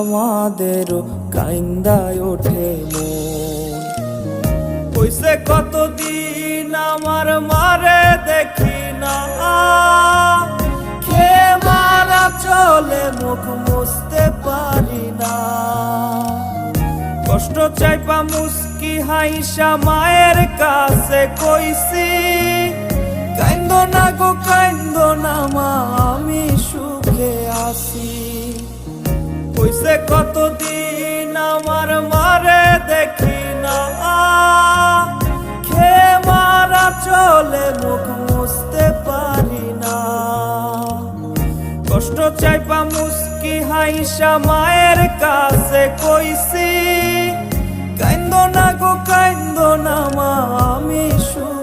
আমাদেরও কাইন্দায় ওঠে মন। কইছে কতদিন আমার মারে দেখি না, খেয়ে মারা চলে মুখ মুছতে পারি না। কষ্ট চাইপা মুস্কি হাইসা মায়ের কাছে কইছি, কাইন্দো না গো কাইন্দো না মা, আমি সুখে আছি। কইছে কতদিন আমার মারে দেখি না, খেয়ে মারা চলে মুখ মুছতে পারি না। কষ্ট চাইপা মুস্কি হাইসা মায়ের কাছে কইছি, কাইন্দো না গো কাইন্দো না মা, আমি সুখে